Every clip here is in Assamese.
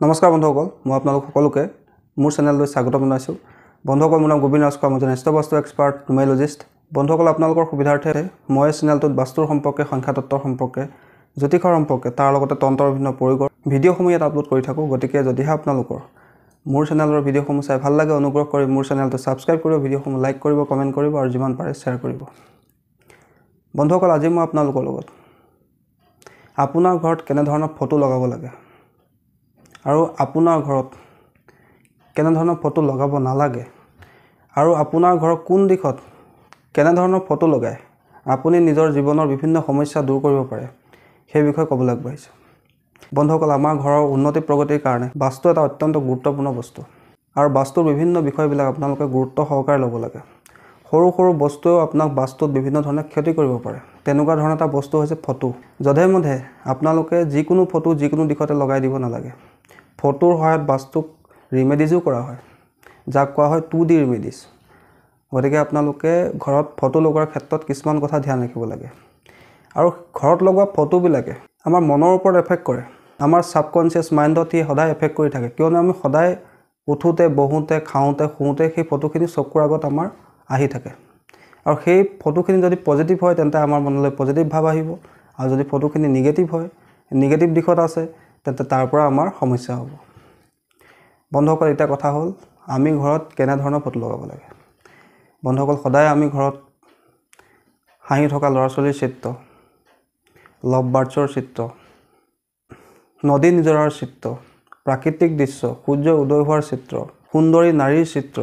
নমস্কাৰ বন্ধুসকল, মই আপোনালোক সকলোকে মোৰ চেনেললৈ স্বাগত জনাইছোঁ। বন্ধুসকল, মোৰ নাম গোবিন্দ ৰাজখোৱা, মই এজন বস্তু এক্সপাৰ্ট নিউমেৰলজিষ্ট। বন্ধুসকল, আপোনালোকৰ সুবিধাৰ্থে মই চেনেলটোত বাস্তুৰ সম্পৰ্কে, সংখ্যাতত্বৰ সম্পৰ্কে, জ্যোতিষৰ সম্পৰ্কে, তাৰ লগতে তন্ত্ৰৰ বিভিন্ন পৰিকৰ ভিডিঅ'সমূহ ইয়াত আপলোড কৰি থাকোঁ। গতিকে যদিহে আপোনালোকৰ মোৰ চেনেলৰ ভিডিঅ'সমূহ চাই ভাল লাগে, অনুগ্ৰহ কৰি মোৰ চেনেলটো ছাবস্ক্ৰাইব কৰিব, ভিডিঅ'সমূহ লাইক কৰিব, কমেণ্ট কৰিব আৰু যিমান পাৰে শ্বেয়াৰ কৰিব। বন্ধুসকল, আজি মই আপোনালোকৰ লগত আপোনাৰ ঘৰত কেনেধৰণৰ ফটো লগাব লাগে আৰু আপোনাৰ ঘৰত কেনেধৰণৰ ফটো লগাব নালাগে আৰু আপোনাৰ ঘৰৰ কোন দিশত কেনেধৰণৰ ফটো লগাই আপুনি নিজৰ জীৱনৰ বিভিন্ন সমস্যা দূৰ কৰিব পাৰে, সেই বিষয়ে ক'বলৈ আগবাঢ়িছোঁ। বন্ধুসকল, আমাৰ ঘৰৰ উন্নতি প্ৰগতিৰ কাৰণে বাস্তু এটা অত্যন্ত গুৰুত্বপূৰ্ণ বস্তু আৰু বাস্তুৰ বিভিন্ন বিষয়বিলাক আপোনালোকে গুৰুত্ব সহকাৰে ল'ব লাগে। সৰু সৰু বস্তুৱেও আপোনাক বাস্তুত বিভিন্ন ধৰণে ক্ষতি কৰিব পাৰে। তেনেকুৱা ধৰণৰ এটা বস্তু হৈছে ফটো। যধে মধে আপোনালোকে যিকোনো ফটো যিকোনো দিশতে লগাই দিব নালাগে। ফটোৰ সহায়ত বাস্তুক ৰিমেডিজো কৰা হয়, যাক কোৱা হয় 2D ৰিমেডিজ। গতিকে আপোনালোকে ঘৰত ফটো লগোৱাৰ ক্ষেত্ৰত কিছুমান কথা ধ্যান ৰাখিব লাগে। আৰু ঘৰত লগোৱা ফটোবিলাকে আমাৰ মনৰ ওপৰত এফেক্ট কৰে। আমাৰ ছাবকনচিয়াছ মাইণ্ডত ই সদায় এফেক্ট কৰি থাকে, কিয়নো আমি সদায় উঠোঁতে, বহোঁতে, খাওঁতে, শুওঁতে সেই ফটোখিনি চকুৰ আগত আমাৰ আহি থাকে। আৰু সেই ফটোখিনি যদি পজিটিভ হয়, তেন্তে আমাৰ মনলৈ পজিটিভ ভাৱ আহিব, আৰু যদি ফটোখিনি নিগেটিভ হয়, নিগেটিভ দিশত আছে, তেন্তে তাৰ পৰা আমাৰ সমস্যা হ'ব। বন্ধুসকল, এতিয়া কথা হ'ল আমি ঘৰত কেনেধৰণৰ ফটো লগাব লাগে। বন্ধুসকল, সদায় আমি ঘৰত হাঁহি থকা ল'ৰা ছোৱালীৰ চিত্ৰ, লভ বাৰ্ডছৰ চিত্ৰ, নদী নিজৰাৰ চিত্ৰ, প্ৰাকৃতিক দৃশ্য, সূৰ্য উদয় হোৱাৰ চিত্ৰ, সুন্দৰী নাৰীৰ চিত্ৰ,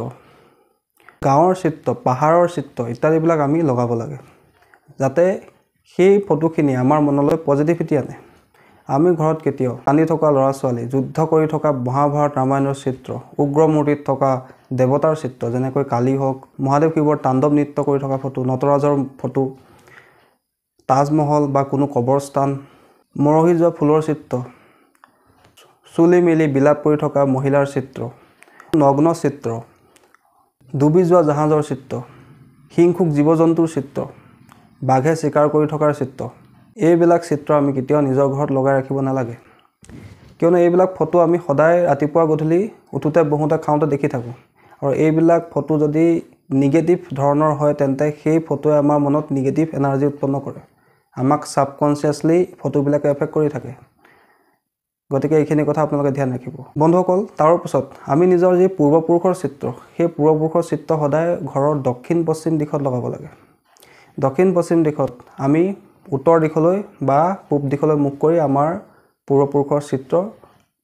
গাঁৱৰ চিত্ৰ, পাহাৰৰ চিত্ৰ ইত্যাদিবিলাক আমি লগাব লাগে, যাতে সেই ফটোখিনি আমাৰ মনলৈ পজিটিভিটি আনে। আমি ঘৰত কেতিয়াও কান্দি থকা ল'ৰা ছোৱালী, যুদ্ধ কৰি থকা মহাভাৰত ৰামায়ণৰ চিত্ৰ, উগ্ৰ মূৰ্তিত থকা দেৱতাৰ চিত্ৰ, যেনেকৈ কালী হওক, মহাদেৱ শিৱৰ তাণ্ডৱ নৃত্য কৰি থকা ফটো, নটৰাজৰ ফটো, তাজমহল বা কোনো কবৰস্থান, মৰহি যোৱা ফুলৰ চিত্ৰ, চুলি মেলি বিলাপ কৰি থকা মহিলাৰ চিত্ৰ, নগ্ন চিত্ৰ, ডুবি যোৱা জাহাজৰ চিত্ৰ, হিংসুক জীৱ জন্তুৰ চিত্ৰ, বাঘে চিকাৰ কৰি থকাৰ চিত্ৰ, এইবিলাক চিত্ৰ আমি কেতিয়াও নিজৰ ঘৰত লগাই ৰাখিব নালাগে। কিয়নো এইবিলাক ফটো আমি সদায় ৰাতিপুৱা গধূলি উঠোঁতে, বহোঁতে, খাওঁতে দেখি থাকোঁ। আৰু এইবিলাক ফটো যদি নিগেটিভ ধৰণৰ হয়, তেন্তে সেই ফটোৱে আমাৰ মনত নিগেটিভ এনাৰ্জি উৎপন্ন কৰে। আমাক ছাবকনচিয়াছলি ফটোবিলাকে এফেক্ট কৰি থাকে। গতিকে এইখিনি কথা আপোনালোকে ধ্যান ৰাখিব। বন্ধুসকল, তাৰ পিছত আমি নিজৰ যি পূৰ্বপুৰুষৰ চিত্ৰ, সেই পূৰ্বপুৰুষৰ চিত্ৰ সদায় ঘৰৰ দক্ষিণ পশ্চিম দিশত লগাব লাগে। দক্ষিণ পশ্চিম দিশত আমি উত্তৰ দিশলৈ বা পূব দিশলৈ মুখ কৰি আমাৰ পূৰ্বপুৰুষৰ চিত্ৰ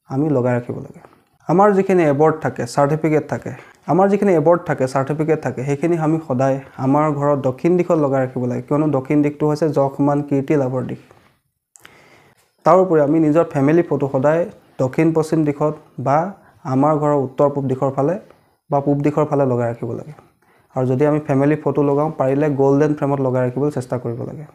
আমি লগাই ৰাখিব লাগে। আমাৰ যিখিনি এৱাৰ্ড থাকে, চাৰ্টিফিকেট থাকে, সেইখিনি আমি সদায় আমাৰ ঘৰৰ দক্ষিণ দিশত লগাই ৰাখিব লাগে, কিয়নো দক্ষিণ দিশটো হৈছে যশ মান কীৰ্তি লাভৰ দিশ। তাৰোপৰি আমি নিজৰ ফেমিলি ফটো সদায় দক্ষিণ পশ্চিম দিশত বা আমাৰ ঘৰৰ উত্তৰ পূব দিশৰ ফালে বা পূব দিশৰ ফালে লগাই ৰাখিব লাগে। আৰু যদি আমি ফেমিলি ফটো লগাওঁ, পাৰিলে গ'ল্ডেন ফ্ৰেমত লগাই ৰাখিবলৈ চেষ্টা কৰিব লাগে।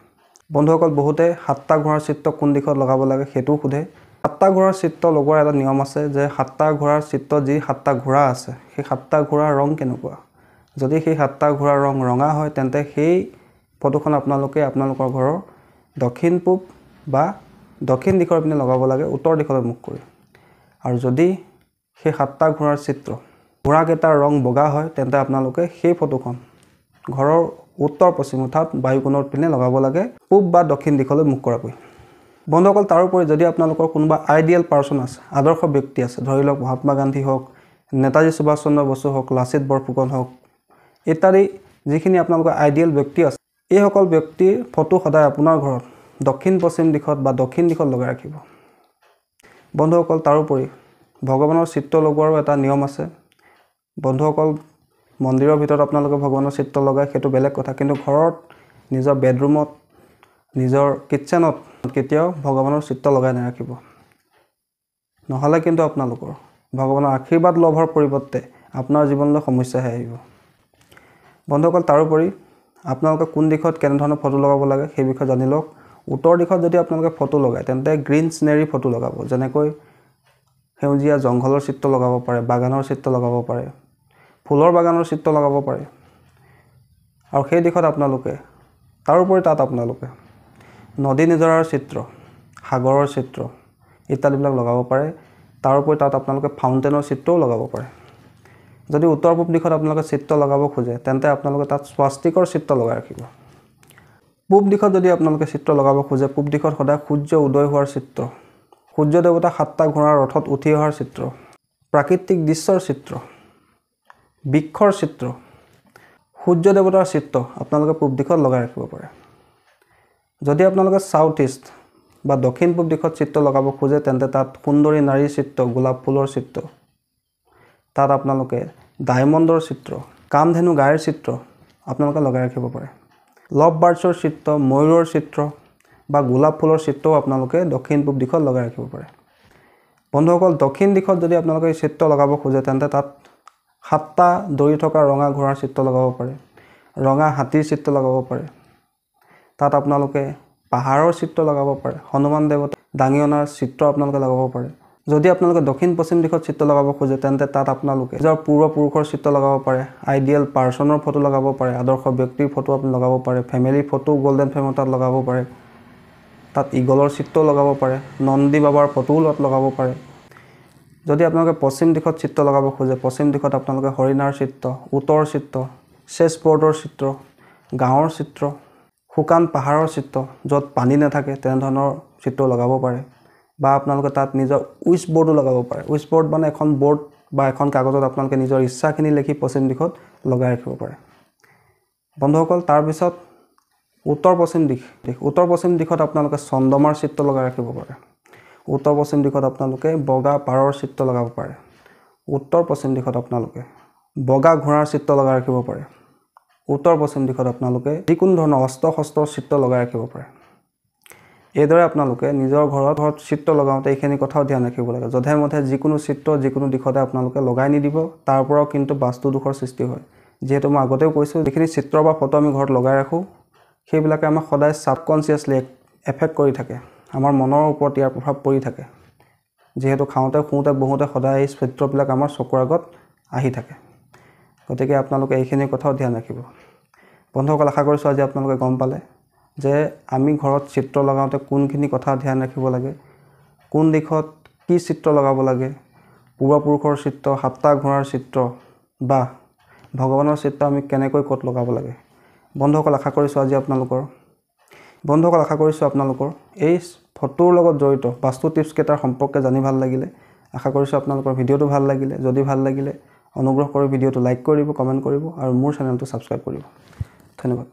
বন্ধুসকল, বহুতে 7টা ঘোঁৰাৰ চিত্ৰ কোন দিশত লগাব লাগে সেইটোও সোধে। 7টা ঘোঁৰাৰ চিত্ৰ লগোৱাৰ এটা নিয়ম আছে যে 7টা ঘোঁৰাৰ চিত্ৰত যি 7টা ঘোঁৰা আছে, সেই 7টা ঘোঁৰাৰ ৰং কেনেকুৱা। যদি সেই 7টা ঘোঁৰাৰ ৰং ৰঙা হয়, তেন্তে সেই ফটোখন আপোনালোকে আপোনালোকৰ ঘৰৰ দক্ষিণ পূব বা দক্ষিণ দিশৰ পিনে লগাব লাগে, উত্তৰ দিশলৈ মুখ কৰি। আৰু যদি সেই 7টা ঘোঁৰাৰ চিত্ৰ, ঘোঁৰাকেইটাৰ ৰং বগা হয়, তেন্তে আপোনালোকে সেই ফটোখন ঘৰৰ উত্তৰ পশ্চিম অৰ্থাৎ বায়ুকোণৰ পিনে লগাব লাগে, পূব বা দক্ষিণ দিশলৈ মুখ কৰাকৈ। বন্ধুসকল, তাৰোপৰি যদি আপোনালোকৰ কোনোবা আইডিয়েল পাৰ্চন আছে, আদৰ্শ ব্যক্তি আছে, ধৰি লওক মহাত্মা গান্ধী হওক, নেতাজী সুভাষ চন্দ্ৰ বসু হওক, লাচিত বৰফুকন হওক ইত্যাদি, যিখিনি আপোনালোকৰ আইডিয়েল ব্যক্তি আছে, এইসকল ব্যক্তিৰ ফটো সদায় আপোনাৰ ঘৰত দক্ষিণ পশ্চিম দিশত বা দক্ষিণ দিশত লগাই ৰাখিব। বন্ধুসকল, তাৰোপৰি ভগৱানৰ চিত্ৰ লগোৱাৰো এটা নিয়ম আছে। বন্ধুসকল, মন্দিৰৰ ভিতৰত আপোনালোকে ভগৱানৰ চিত্ৰ লগায়, সেইটো বেলেগ কথা, কিন্তু ঘৰত নিজৰ বেডৰুমত, নিজৰ কিটচেনত কেতিয়াও ভগৱানৰ চিত্ৰ লগাই নাৰাখিব। নহ'লে কিন্তু আপোনালোকৰ ভগৱানৰ আশীৰ্বাদ লাভৰ পৰিৱৰ্তে আপোনাৰ জীৱনলৈ সমস্যাহে আহিব। বন্ধুসকল, তাৰোপৰি আপোনালোকে কোন দিশত কেনেধৰণৰ ফটো লগাব লাগে সেই বিষয়ে জানি লওক। উত্তৰ দিশত যদি আপোনালোকে ফটো লগায়, তেন্তে গ্ৰীণ চিনেৰী ফটো লগাব, যেনেকৈ সেউজীয়া জংঘলৰ চিত্ৰ লগাব পাৰে, বাগানৰ চিত্ৰ লগাব পাৰে, ফুলৰ বাগানৰ চিত্ৰ লগাব পাৰে। আৰু সেই দিশত আপোনালোকে তাৰোপৰি তাত আপোনালোকে নদী নিজৰাৰ চিত্ৰ, সাগৰৰ চিত্ৰ ইত্যাদিবিলাক লগাব পাৰে, তাৰ উপৰি তাত আপোনালোকে ফাউণ্টেনৰ চিত্ৰও লগাব পাৰে। যদি উত্তৰ পূব দিশত আপোনালোকে চিত্ৰ লগাব খোজে তেন্তে আপোনালোকে তাত স্বাস্তিকৰ চিত্ৰ লগাই ৰাখিব। পূব দিশত যদি আপোনালোকে চিত্ৰ লগাব খোজে, পূব দিশত সদায় সূৰ্য উদয় হোৱাৰ চিত্ৰ, সূৰ্য দেৱতা 7টা ঘোঁৰাৰ ৰথত উঠি অহাৰ চিত্ৰ, প্ৰাকৃতিক দৃশ্যৰ চিত্ৰ, বৃক্ষৰ চিত্ৰ, সূৰ্য দেৱতাৰ চিত্ৰ আপোনালোকে পূব দিশত লগাই ৰাখিব পাৰে। যদি আপোনালোকে সাউথ ইষ্ট বা দক্ষিণ পূব দিশত চিত্ৰ লগাব খোজে তেন্তে তাত সুন্দৰী নাৰীৰ চিত্ৰ, গোলাপ ফুলৰ চিত্ৰ, তাত আপোনালোকে ডায়মণ্ডৰ চিত্ৰ, কামধেনু গাইৰ চিত্ৰ আপোনালোকে লগাই ৰাখিব পাৰে। লভ বাৰ্ডছৰ চিত্ৰ, ময়ূৰৰ চিত্ৰ বা গোলাপ ফুলৰ চিত্ৰও আপোনালোকে দক্ষিণ পূব দিশত লগাই ৰাখিব পাৰে। বন্ধুসকল, দক্ষিণ দিশত যদি আপোনালোকে চিত্ৰ লগাব খোজে তেন্তে তাত 7টা দৌৰি থকা ৰঙা ঘোঁৰাৰ চিত্ৰ লগাব পাৰে, ৰঙা হাতীৰ চিত্ৰ লগাব পাৰে। তাত আপোনালোকে পাহাৰৰ চিত্ৰ লগাব পাৰে, হনুমান দেৱতা দাঙি অনাৰ চিত্ৰ আপোনালোকে লগাব পাৰে। যদি আপোনালোকে দক্ষিণ পশ্চিম দিশত চিত্ৰ লগাব খোজে তেন্তে তাত আপোনালোকে নিজৰ পূৰ্বপুৰুষৰ চিত্ৰ লগাব পাৰে, আইডিয়েল পাৰ্চনৰ ফটো লগাব পাৰে, আদৰ্শ ব্যক্তিৰ ফটো আপুনি লগাব পাৰে, ফেমিলি ফটো গল্ডেন ফ্ৰেমৰ তাত লগাব পাৰে। তাত ইগলৰ চিত্ৰ লগাব পাৰে, নন্দী বাবাৰ ফটোও লগাব পাৰে। যদি আপোনালোকে পশ্চিম দিশত চিত্ৰ লগাব খোজে, পশ্চিম দিশত আপোনালোকে হৰিণাৰ চিত্ৰ, উটৰ চিত্ৰ, চেছবৰ্ডৰ চিত্ৰ, গাঁৱৰ চিত্ৰ, শুকান পাহাৰৰ চিত্ৰ য'ত পানী নাথাকে তেনেধৰণৰ চিত্ৰ লগাব পাৰে। বা আপোনালোকে তাত নিজৰ উইচ বৰ্ডো লগাব পাৰে। উইচ বৰ্ড মানে এখন বৰ্ড বা এখন কাগজত আপোনালোকে নিজৰ ইচ্ছাখিনি লিখি পশ্চিম দিশত লগাই ৰাখিব পাৰে। বন্ধুসকল, তাৰপিছত উত্তৰ পশ্চিম দিশ, উত্তৰ পশ্চিম দিশত আপোনালোকে চন্দ্ৰমাৰ চিত্ৰ লগাই ৰাখিব পাৰে। উত্তৰ পশ্চিম দিশত আপোনালোকে বগা পাৰৰ চিত্ৰ লগাব পাৰে। উত্তৰ পশ্চিম দিশত আপোনালোকে বগা ঘোঁৰাৰ চিত্ৰ লগাই ৰাখিব পাৰে। উত্তৰ পশ্চিম দিশত আপোনালোকে যিকোনো ধৰণৰ অস্ত্ৰ শস্ত্ৰৰ চিত্ৰ লগাই ৰাখিব পাৰে। এইদৰে আপোনালোকে নিজৰ ঘৰত চিত্ৰ লগাওঁতে এইখিনি কথাও ধ্যান ৰাখিব লাগে। যধে মধে যিকোনো চিত্ৰ যিকোনো দিশতে আপোনালোকে লগাই নিদিব, তাৰ পৰাও কিন্তু বাস্তু দোষৰ সৃষ্টি হয়। যিহেতু মই আগতেও কৈছোঁ, যিখিনি চিত্ৰ বা ফটো আমি ঘৰত লগাই ৰাখোঁ সেইবিলাকে আমাক সদায় ছাবকনচিয়াছলি এফেক্ট কৰি থাকে, আমাৰ মনৰ ওপৰত ইয়াৰ প্ৰভাৱ পৰি থাকে। যিহেতু খাওঁতে শুওঁতে বহোঁতে সদায় এই চিত্ৰবিলাক আমাৰ চকুৰ আগত আহি থাকে। গতিকে আপোনালোকে এইখিনি কথাও ধ্যান ৰাখিব। বন্ধুসকল, আশা কৰিছোঁ আজি আপোনালোকে গম পালে যে আমি ঘৰত চিত্ৰ লগাওঁতে কোনখিনি কথা ধ্যান ৰাখিব লাগে, কোন দিশত কি চিত্ৰ লগাব লাগে, পূৰ্বপুৰুষৰ চিত্ৰ, 7টা ঘোঁৰাৰ চিত্ৰ বা ভগৱানৰ চিত্ৰ আমি কেনেকৈ ক'ত লগাব লাগে। বন্ধুসকল, আশা কৰিছোঁ আপোনালোকৰ এই ফটোৰ লগত জড়িত বাস্তু টিপছ কেইটাৰ সম্পৰ্কে জানি ভাল লাগিলে। আশা কৰিছোঁ আপোনালোকৰ ভিডিঅ'টো ভাল লাগিলে। যদি ভাল লাগিলে অনুগ্ৰহ কৰি ভিডিঅ'টো লাইক কৰিব, কমেণ্ট কৰিব আৰু মোৰ চেনেলটো ছাবস্ক্ৰাইব কৰিব। ধন্যবাদ।